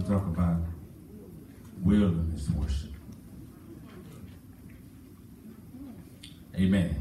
talk about wilderness worship. Amen.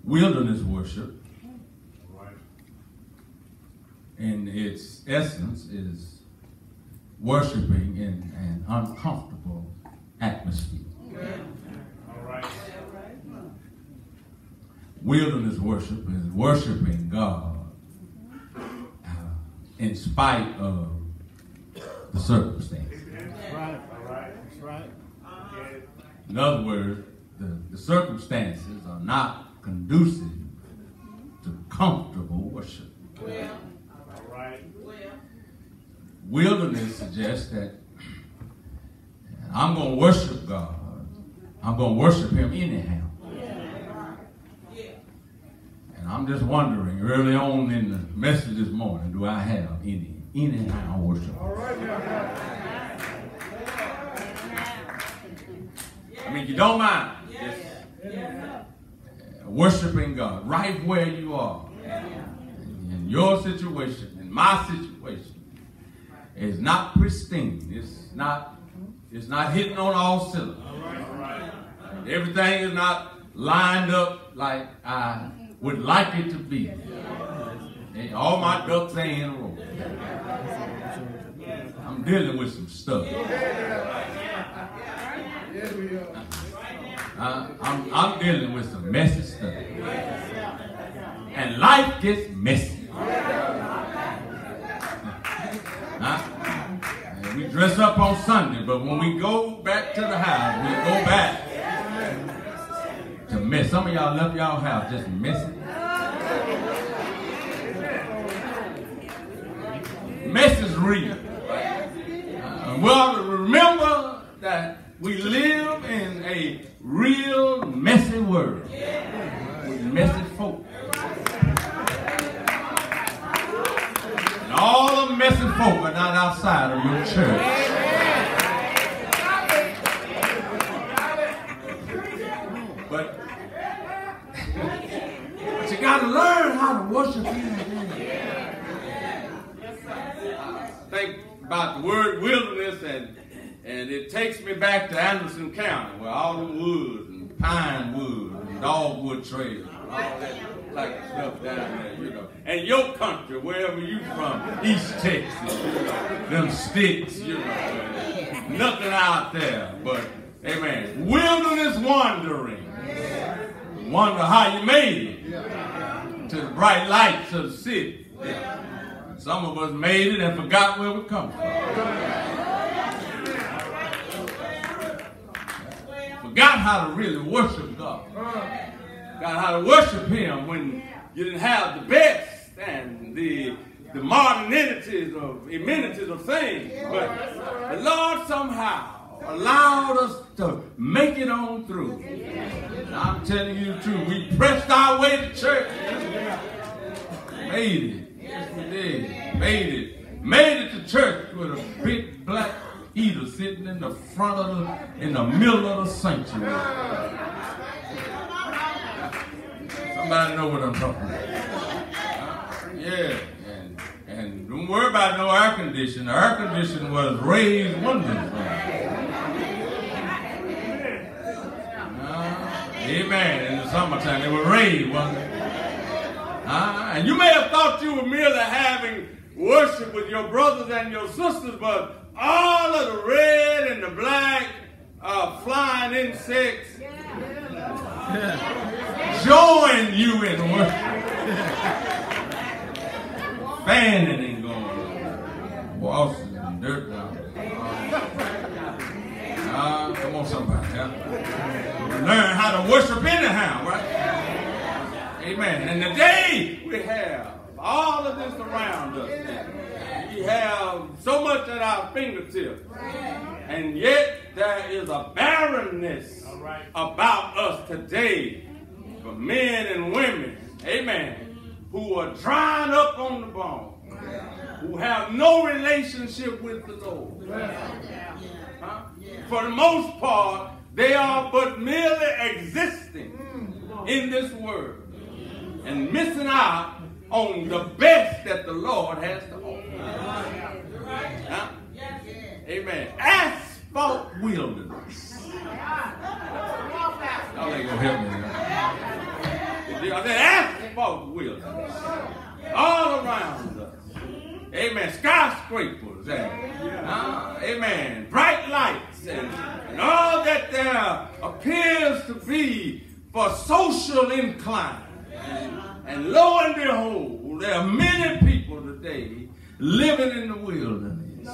Wilderness worship, in its essence, is worshiping in an uncomfortable atmosphere. All right. Wilderness worship is worshiping God in spite of the circumstances. Right. All right. That's right. In other words, the circumstances are not conducive to comfortable worship. All right. Wilderness suggests that I'm going to worship God. I'm going to worship Him anyhow. And I'm just wondering, early on in the message this morning, do I have any anyhow worship? All right. I mean, you don't mind worshiping God right where you are. In your situation, in my situation, it's not pristine. It's not hitting on all cylinders. Everything is not lined up like I would like it to be. And all my ducks ain't in a row. I'm dealing with some stuff. I'm dealing with some messy stuff. And life gets messy. And we dress up on Sunday, but when we go back to the house, we go back to mess. Some of y'all left y'all house just messy. Mess is real. Well, remember that we live in a real messy world with messy folk. And all the messy folk are not outside of your church. But you got to learn how to worship Him. Think about the word wilderness, and it takes me back to Anderson County, where all the woods and pine woods and dogwood trails and all that like stuff down there, you know. And your country, wherever you from, East Texas, you know, them sticks, you know, nothing out there but, amen, wilderness wandering. Wonder how you made it to the bright lights of the city. Some of us made it and forgot where we come from. Forgot how to really worship God. Forgot how to worship Him when you didn't have the best and the amenities of things. But the Lord somehow allowed us to make it on through. And I'm telling you the truth, we pressed our way to church. Made it. Yes, we did. Made it to church with a big black heater sitting in the front of in the middle of the sanctuary. Somebody know what I'm talking about. Yeah, and don't worry about no air conditioning. The air conditioning was raised windows. Amen. In the summertime, they were raised, wasn't they? And you may have thought you were merely having worship with your brothers and your sisters, but all of the red and the black flying insects join you in worship. Fanning and going, washing and dirt down. Come on, somebody. Learn how to worship anyhow, right? Amen. And today we have all of this around us. We have so much at our fingertips. And yet there is a barrenness about us today for men and women, amen, who are drying up on the bone, who have no relationship with the Lord. For the most part, they are but merely existing in this world and missing out on the best that the Lord has to offer. Huh? Amen. Asphalt wilderness. Y'all ain't gonna help me now. I said asphalt wilderness. All around us. Amen. Skyscrapers and amen. Bright lights and all that there appears to be for social incline. And lo and behold, there are many people today living in the wilderness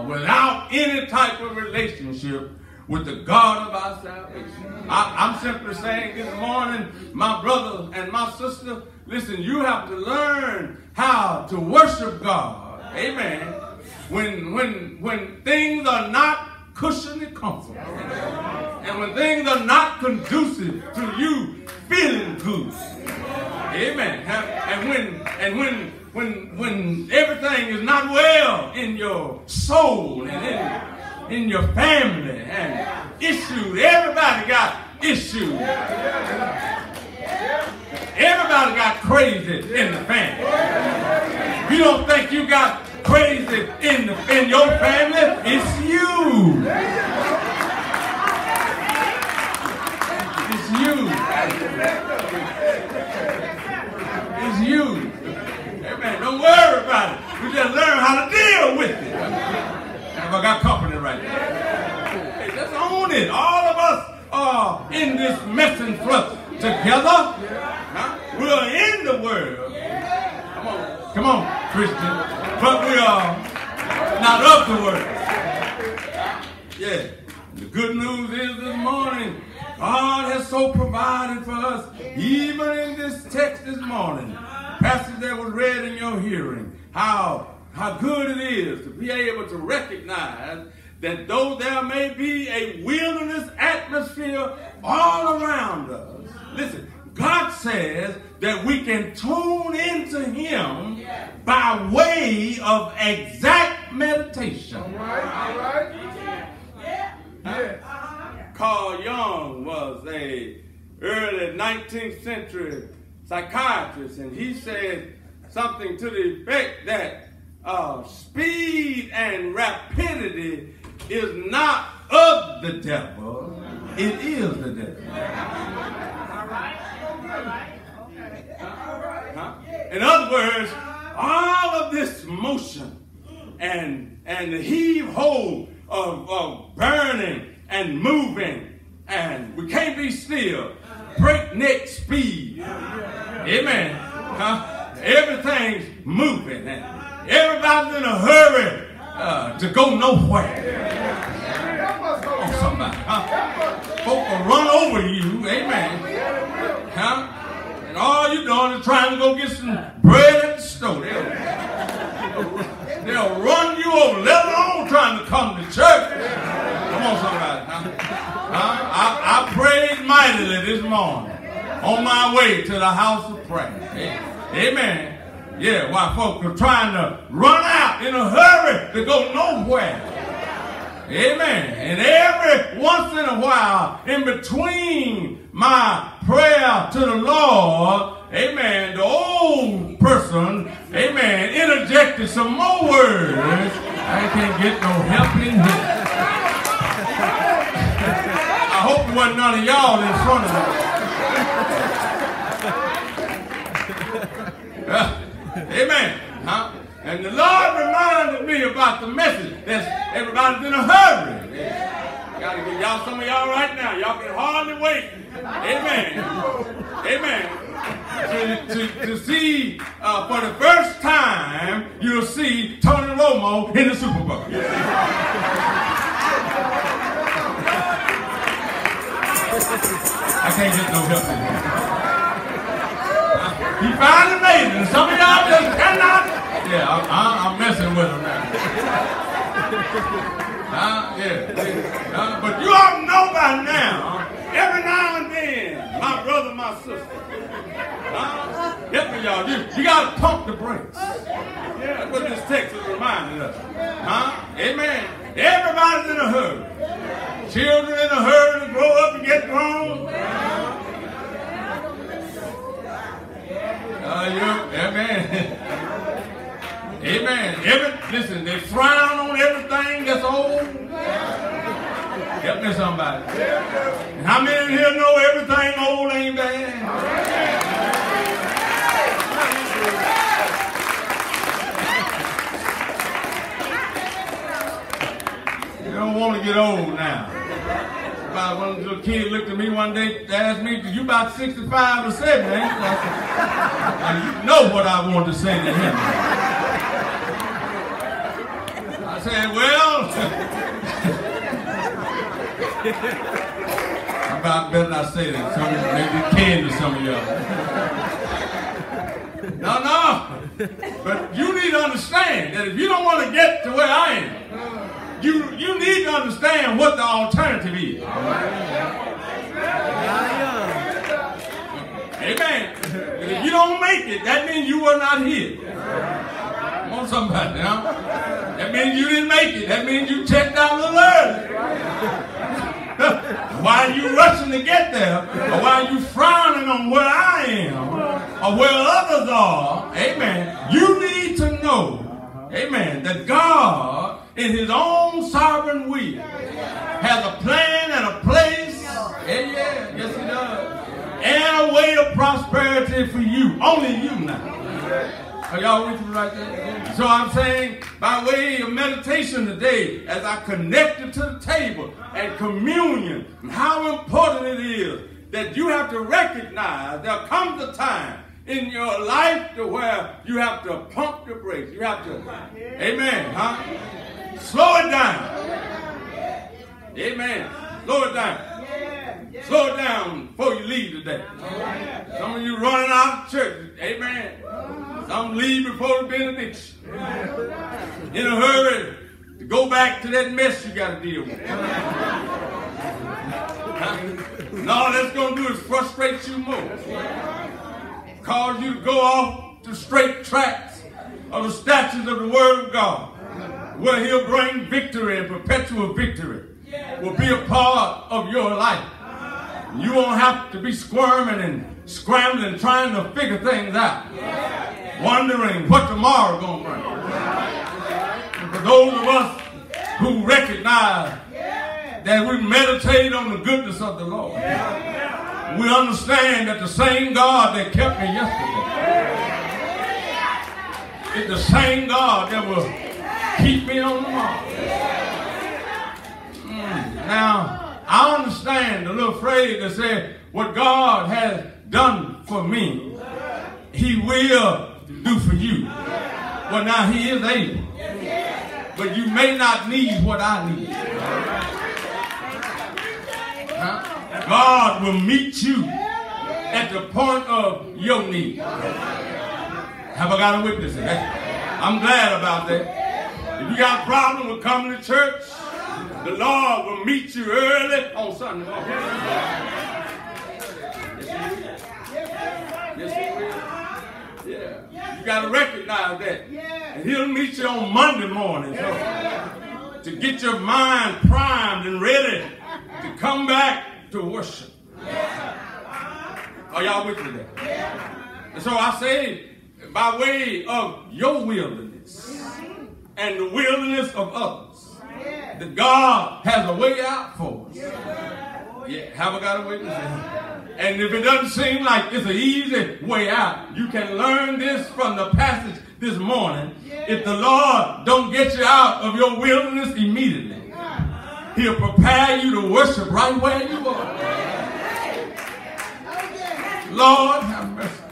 without any type of relationship with the God of our salvation. I'm simply saying this morning, my brother and my sister, listen, you have to learn how to worship God. Amen. When things are not cushiony comfortable. And when things are not conducive to you feeling good. Amen. And when everything is not well in your soul and in your family and issues. Everybody got issues. Everybody got crazy in the family. If you don't think you got crazy in your family, it's you. It's you. It's you. Amen. Don't worry about it. We just learn how to deal with it. I got company right there. Hey, just own it. All of us are in this mess and flux together. Huh? We are in the world. Come on, Christian. But we are not of the world. Yeah. The good news is this morning, God has so provided for us, even in this text this morning, passage that was read in your hearing, how good it is to be able to recognize that though there may be a wilderness atmosphere all around us, listen, God says that we can tune into Him by way of exact meditation. All right. Carl Jung was a early 19th century psychiatrist, and he said something to the effect that speed and rapidity is not of the devil, it is the devil. In other words, all of this motion and the heave-ho of burning and moving, and we can't be still, breakneck speed. Amen. Everything's moving, and everybody's in a hurry to go nowhere. Oh, somebody. Folk will run over you. Amen. And all you're doing is trying to go get some bread at the store. They'll run you over, let alone trying to come to church. Come on, somebody. I prayed mightily this morning on my way to the house of prayer. Amen. Yeah, while folks are trying to run out in a hurry to go nowhere. Amen. And every once in a while, in between my prayer to the Lord, amen, the old person, amen, interjected some more words. I can't get no help in here. I hope there wasn't none of y'all in front of me. Amen. And the Lord reminded me about the message that everybody's in a hurry. Got to get y'all, some of y'all right now, y'all can hardly wait. Amen. Amen. To see, for the first time, you'll see Tony Romo in the Super Bowl. I can't get no help in here. He finally made it, and some of y'all just cannot. Yeah, I'm messing with him now. But you ought to know by now, every now and then, my brother, my sister, help me, y'all. You got to pump the brakes. That's what this text is reminding us. Amen. Everybody's in a hurry. Children in a hurry to grow up and get grown. Amen. Amen. Listen, they frown on everything that's old. Help me somebody. And how many in here know everything old ain't bad? You don't want to get old now. One of the little kids looked at me one day, asked me, "You about 65 or 70, ain't you?" You know what I wanted to say to him. I said, well, I about better not say that. Some maybe can to some of y'all. No. But you need to understand that if you don't want to get to where I am, you need to understand what the alternative is. Amen. And if you don't make it, that means you were not here. Come on, somebody now. That means you didn't make it. That means you checked out a little early. Why are you rushing to get there? Or why are you frowning on where I am? Or where others are? Amen. You need to know, amen, that God, in his own sovereign will, has a plan and a place. Yes, he does. And a way of prosperity for you. Only you now. Are y'all with me right there? So I'm saying, by way of meditation today, as I connect it to the table and communion, how important it is that you have to recognize there comes a time in your life to where you have to pump the brakes. You have to, amen, slow it down. Amen. Slow it down. Slow it down before you leave today. Some of you running out of church. Amen. Some leave before the benediction. In a hurry to go back to that mess you got to deal with. And all that's going to do is frustrate you more. Cause you to go off the straight tracks of the statutes of the Word of God, where he'll bring victory and perpetual victory will be a part of your life. You won't have to be squirming and scrambling, trying to figure things out, wondering what tomorrow's going to bring. And for those of us who recognize that we meditate on the goodness of the Lord, we understand that the same God that kept me yesterday is the same God that will keep me on tomorrow. Now, I understand the little phrase that said, what God has done for me, he will do for you. Well, now he is able. But you may not need what I need. God will meet you at the point of your need. Have I got a witness? I'm glad about that. If you got a problem with coming to church, the Lord will meet you early on Sunday morning. Yes, he will. Yeah. You got to recognize that. And he'll meet you on Monday morning. So, to get your mind primed and ready to come back to worship. Are y'all with me there? And so I say, by way of your wilderness and the wilderness of others, that God has a way out for us. Yeah, have I got a witness? And if it doesn't seem like it's an easy way out, you can learn this from the passage this morning. If the Lord don't get you out of your wilderness immediately, he'll prepare you to worship right where you are. Lord have mercy.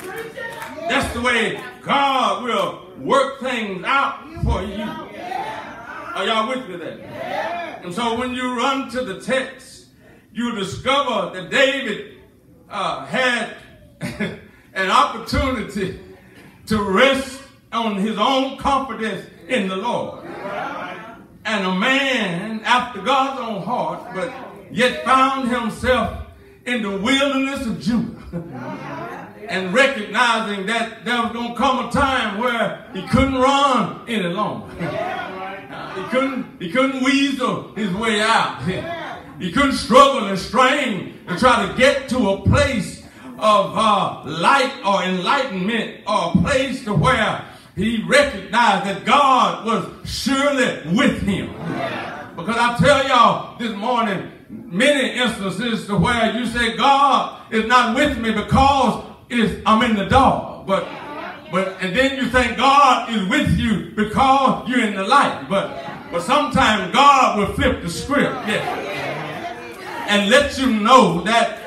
That's the way God will work things out for you. Are y'all with me there? And so when you run to the text, you discover that David had an opportunity to rest on his own confidence in the Lord. And a man after God's own heart, but yet found himself in the wilderness of Judah. And recognizing that there was going to come a time where he couldn't run any longer. He couldn't weasel his way out. He couldn't struggle and strain to try to get to a place light or enlightenment or a place to where he recognized that God was surely with him. Because I tell y'all this morning, many instances to where you say God is not with me because I'm in the dark. And then you think God is with you because you're in the light. But sometimes God will flip the script, and let you know that